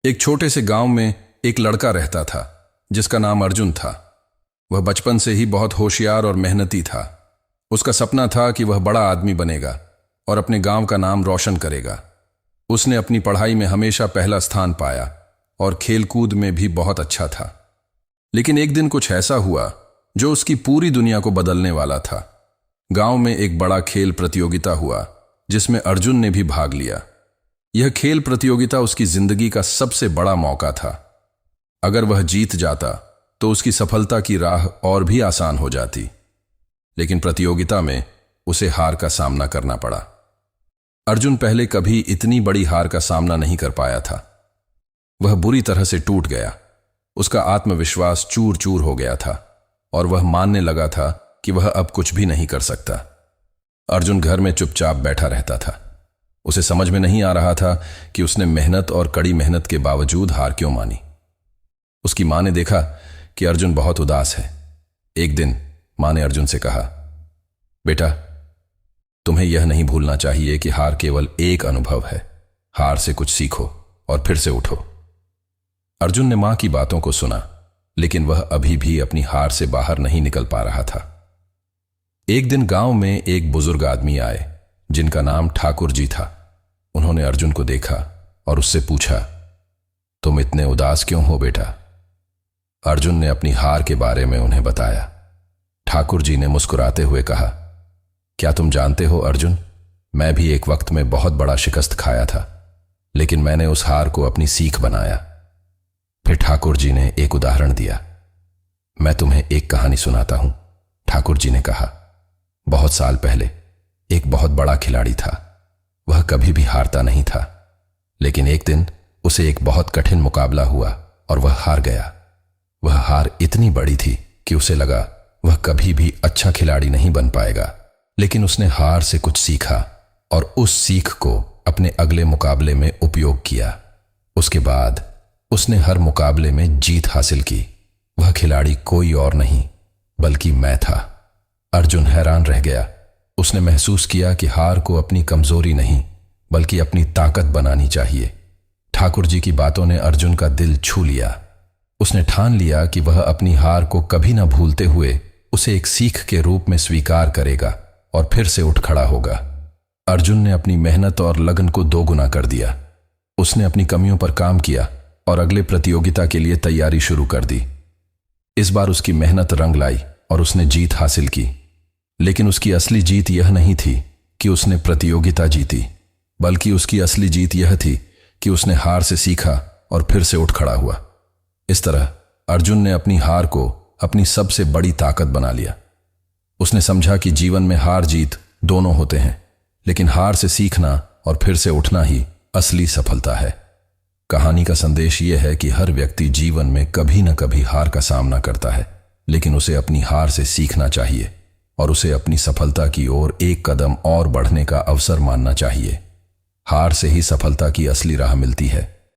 एक छोटे से गांव में एक लड़का रहता था जिसका नाम अर्जुन था। वह बचपन से ही बहुत होशियार और मेहनती था। उसका सपना था कि वह बड़ा आदमी बनेगा और अपने गांव का नाम रोशन करेगा। उसने अपनी पढ़ाई में हमेशा पहला स्थान पाया और खेलकूद में भी बहुत अच्छा था। लेकिन एक दिन कुछ ऐसा हुआ जो उसकी पूरी दुनिया को बदलने वाला था। गांव में एक बड़ा खेल प्रतियोगिता हुआ जिसमें अर्जुन ने भी भाग लिया। यह खेल प्रतियोगिता उसकी जिंदगी का सबसे बड़ा मौका था। अगर वह जीत जाता तो उसकी सफलता की राह और भी आसान हो जाती। लेकिन प्रतियोगिता में उसे हार का सामना करना पड़ा। अर्जुन पहले कभी इतनी बड़ी हार का सामना नहीं कर पाया था। वह बुरी तरह से टूट गया। उसका आत्मविश्वास चूर चूर हो गया था और वह मानने लगा था कि वह अब कुछ भी नहीं कर सकता। अर्जुन घर में चुपचाप बैठा रहता था। उसे समझ में नहीं आ रहा था कि उसने मेहनत और कड़ी मेहनत के बावजूद हार क्यों मानी। उसकी मां ने देखा कि अर्जुन बहुत उदास है। एक दिन मां ने अर्जुन से कहा, बेटा, तुम्हें यह नहीं भूलना चाहिए कि हार केवल एक अनुभव है। हार से कुछ सीखो और फिर से उठो। अर्जुन ने मां की बातों को सुना, लेकिन वह अभी भी अपनी हार से बाहर नहीं निकल पा रहा था। एक दिन गांव में एक बुजुर्ग आदमी आए जिनका नाम ठाकुर जी था। उन्होंने अर्जुन को देखा और उससे पूछा, तुम इतने उदास क्यों हो बेटा? अर्जुन ने अपनी हार के बारे में उन्हें बताया। ठाकुर जी ने मुस्कुराते हुए कहा, क्या तुम जानते हो अर्जुन, मैं भी एक वक्त में बहुत बड़ा शिकस्त खाया था, लेकिन मैंने उस हार को अपनी सीख बनाया। फिर ठाकुर जी ने एक उदाहरण दिया। मैं तुम्हें एक कहानी सुनाता हूं, ठाकुर जी ने कहा। बहुत साल पहले एक बहुत बड़ा खिलाड़ी था। वह कभी भी हारता नहीं था, लेकिन एक दिन उसे एक बहुत कठिन मुकाबला हुआ और वह हार गया। वह हार इतनी बड़ी थी कि उसे लगा वह कभी भी अच्छा खिलाड़ी नहीं बन पाएगा। लेकिन उसने हार से कुछ सीखा और उस सीख को अपने अगले मुकाबले में उपयोग किया। उसके बाद उसने हर मुकाबले में जीत हासिल की। वह खिलाड़ी कोई और नहीं बल्कि मैं था। अर्जुन हैरान रह गया। उसने महसूस किया कि हार को अपनी कमजोरी नहीं बल्कि अपनी ताकत बनानी चाहिए। ठाकुर जी की बातों ने अर्जुन का दिल छू लिया। उसने ठान लिया कि वह अपनी हार को कभी न भूलते हुए उसे एक सीख के रूप में स्वीकार करेगा और फिर से उठ खड़ा होगा। अर्जुन ने अपनी मेहनत और लगन को दोगुना कर दिया। उसने अपनी कमियों पर काम किया और अगले प्रतियोगिता के लिए तैयारी शुरू कर दी। इस बार उसकी मेहनत रंग लाई और उसने जीत हासिल की। लेकिन उसकी असली जीत यह नहीं थी कि उसने प्रतियोगिता जीती, बल्कि उसकी असली जीत यह थी कि उसने हार से सीखा और फिर से उठ खड़ा हुआ। इस तरह अर्जुन ने अपनी हार को अपनी सबसे बड़ी ताकत बना लिया। उसने समझा कि जीवन में हार जीत दोनों होते हैं, लेकिन हार से सीखना और फिर से उठना ही असली सफलता है। कहानी का संदेश यह है कि हर व्यक्ति जीवन में कभी न कभी हार का सामना करता है, लेकिन उसे अपनी हार से सीखना चाहिए और उसे अपनी सफलता की ओर एक कदम और बढ़ने का अवसर मानना चाहिए। हार से ही सफलता की असली राह मिलती है।